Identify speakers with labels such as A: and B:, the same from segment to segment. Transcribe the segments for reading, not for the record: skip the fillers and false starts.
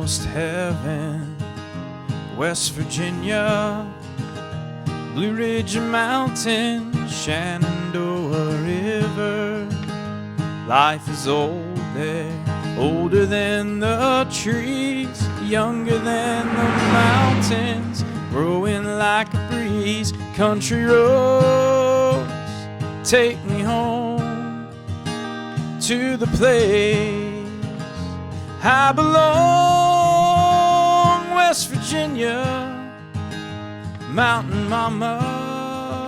A: almost heaven. West Virginia, Blue Ridge Mountain, Shenandoah River. Life is old there, older than the trees, younger than the mountains, growing like a breeze. Country roads take me home to the place I belong. West Virginia, Mountain Mama,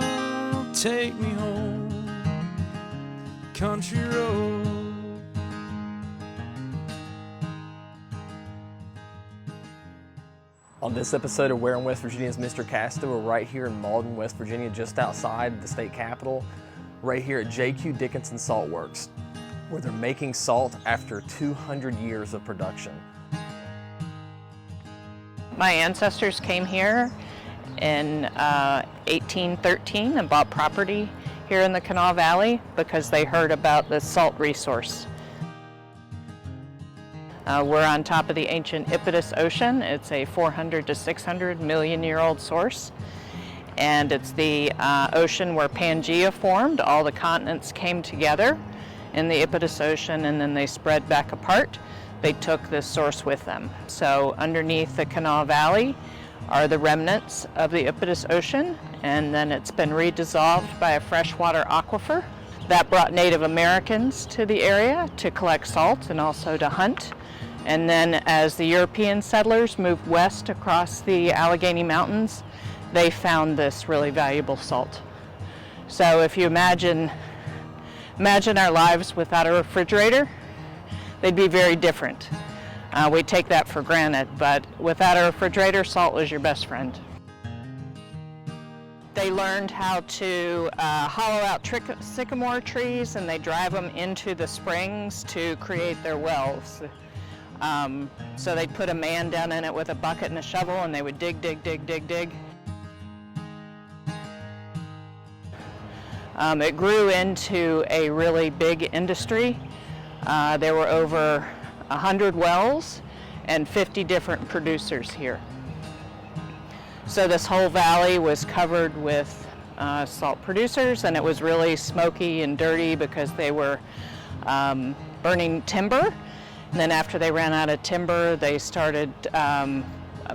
A: take me home, country road.
B: On this episode of Where in West Virginia is Mr. Casto, we're right here in Malden, West Virginia, just outside the state capitol, right here at Dickinson Salt Works, where they're making salt after 200 years of production.
C: My ancestors came here in 1813 and bought property here in the Kanawha Valley because they heard about the salt resource. We're on top of the ancient Iapetus Ocean. It's a 400 to 600 million year old source. And it's the ocean where Pangea formed. All the continents came together in the Iapetus Ocean and then they spread back apart. They took this source with them. So underneath the Kanawha Valley are the remnants of the Iapetus Ocean, and then it's been redissolved by a freshwater aquifer. That brought Native Americans to the area to collect salt and also to hunt. And then as the European settlers moved west across the Allegheny Mountains, they found this really valuable salt. So if you imagine our lives without a refrigerator, they'd be very different. We take that for granted, but without a refrigerator, salt was your best friend. They learned how to hollow out sycamore trees, and they drive them into the springs to create their wells. So they'd put a man down in it with a bucket and a shovel, and they would dig, dig, dig, dig, dig. It grew into a really big industry. There were over 100 wells and 50 different producers here. So this whole valley was covered with salt producers, and it was really smoky and dirty because they were burning timber. And then after they ran out of timber, they started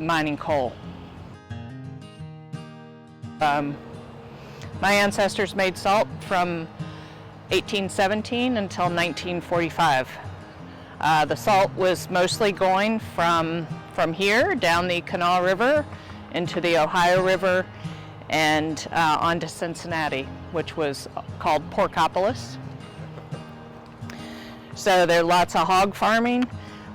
C: mining coal. My ancestors made salt from 1817 until 1945. The salt was mostly going from here down the Kanawha River into the Ohio River and on to Cincinnati, which was called Porkopolis. So there are lots of hog farming.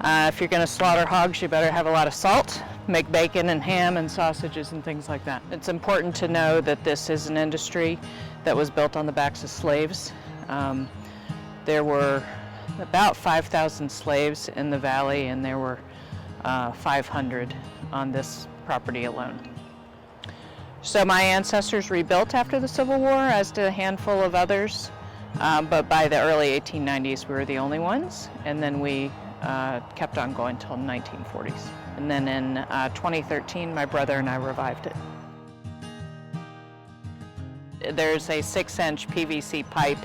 C: If you're going to slaughter hogs, you better have a lot of salt. Make bacon and ham and sausages and things like that. It's important to know that this is an industry that was built on the backs of slaves. There were about 5,000 slaves in the valley, and there were 500 on this property alone. So my ancestors rebuilt after the Civil War, as did a handful of others, but by the early 1890s we were the only ones, and then we kept on going until the 1940s. And then in 2013 my brother and I revived it. There's a 6-inch PVC pipe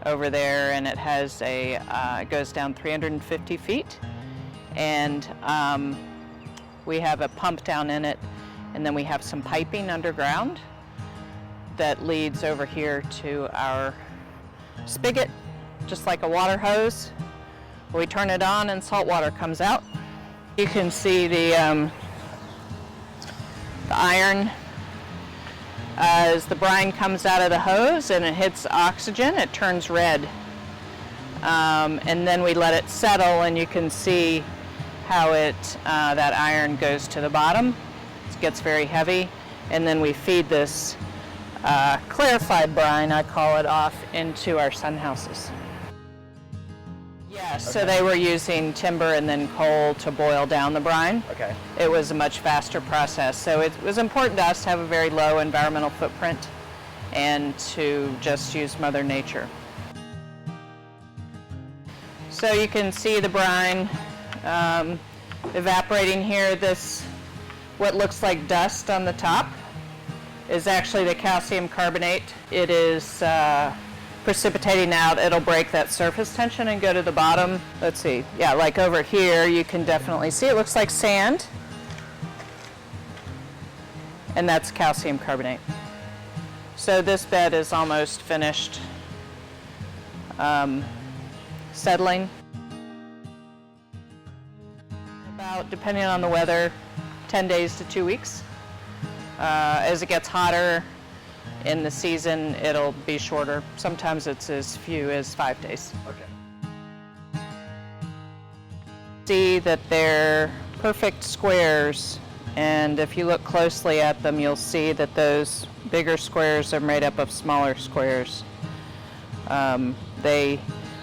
C: over there, and it has it goes down 350 feet, and we have a pump down in it, and then we have some piping underground that leads over here to our spigot, just like a water hose. We turn it on and salt water comes out. You can see the iron. As the brine comes out of the hose and it hits oxygen, it turns red. And then we let it settle, and you can see how that iron goes to the bottom. It gets very heavy, and then we feed this clarified brine, I call it, off into our sun houses. Yes, okay. So they were using timber and then coal to boil down the brine.
B: Okay.
C: It was a much faster process, so it was important to us to have a very low environmental footprint and to just use Mother Nature. So you can see the brine evaporating here. What looks like dust on the top is actually the calcium carbonate. It is precipitating out. It'll break that surface tension and go to the bottom. Let's see, yeah, like over here you can definitely see it looks like sand, and that's calcium carbonate. So this bed is almost finished settling. About, depending on the weather, 10 days to 2 weeks. As it gets hotter in the season, it'll be shorter. Sometimes it's as few as 5 days.
B: Okay.
C: See that they're perfect squares, and if you look closely at them, you'll see that those bigger squares are made up of smaller squares.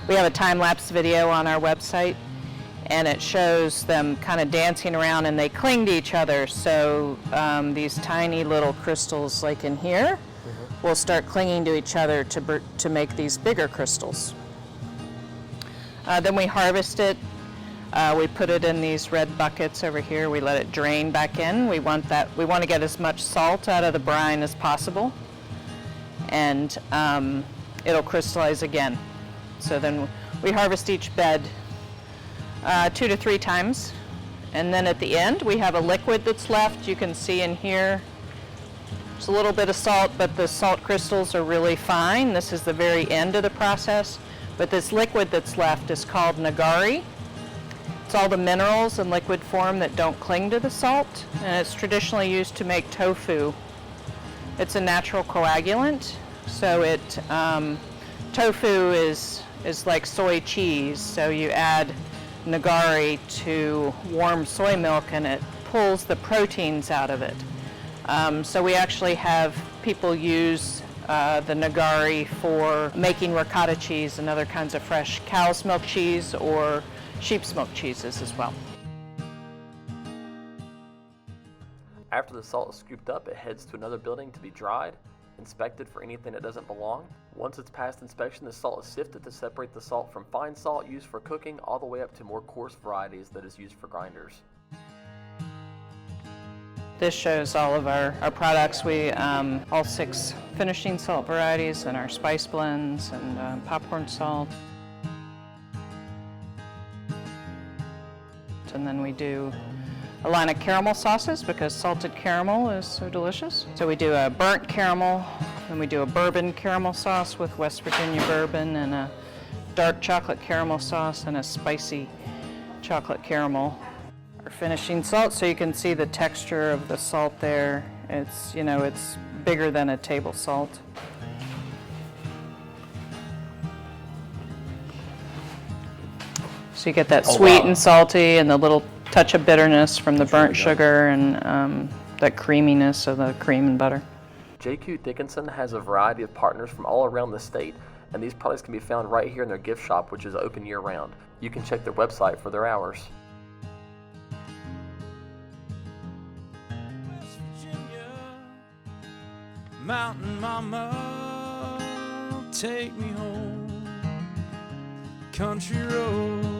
C: We have a time-lapse video on our website, and it shows them kind of dancing around, and they cling to each other. So these tiny little crystals, like in here, will start clinging to each other to make these bigger crystals. Then we harvest it. We put it in these red buckets over here. We let it drain back in. We want to get as much salt out of the brine as possible, and it'll crystallize again. So then we harvest each bed 2 to 3 times, and then at the end we have a liquid that's left. You can see in here there's a little bit of salt, but the salt crystals are really fine. This is the very end of the process, but this liquid that's left is called nagari. It's all the minerals in liquid form that don't cling to the salt, and it's traditionally used to make tofu. It's a natural coagulant, so tofu is like soy cheese, so you add nagari to warm soy milk and it pulls the proteins out of it. So we actually have people use the nagari for making ricotta cheese and other kinds of fresh cow's milk cheese or sheep's milk cheeses as well.
B: After the salt is scooped up, it heads to another building to be dried, inspected for anything that doesn't belong. Once it's passed inspection, the salt is sifted to separate the salt from fine salt used for cooking all the way up to more coarse varieties that is used for grinders.
C: This shows all of our products. We all 6 finishing salt varieties and our spice blends and popcorn salt. And then we do a line of caramel sauces because salted caramel is so delicious. So we do a burnt caramel, and we do a bourbon caramel sauce with West Virginia bourbon, and a dark chocolate caramel sauce, and a spicy chocolate caramel. Our finishing salt, so you can see the texture of the salt there. It's, it's bigger than a table salt. So you get that sweet and salty and the little touch of bitterness from the burnt sugar and that creaminess of the cream and butter.
B: JQ Dickinson has a variety of partners from all around the state, and these products can be found right here in their gift shop, which is open year-round. You can check their website for their hours.
A: West Virginia, mountain mama, take me home. Country road.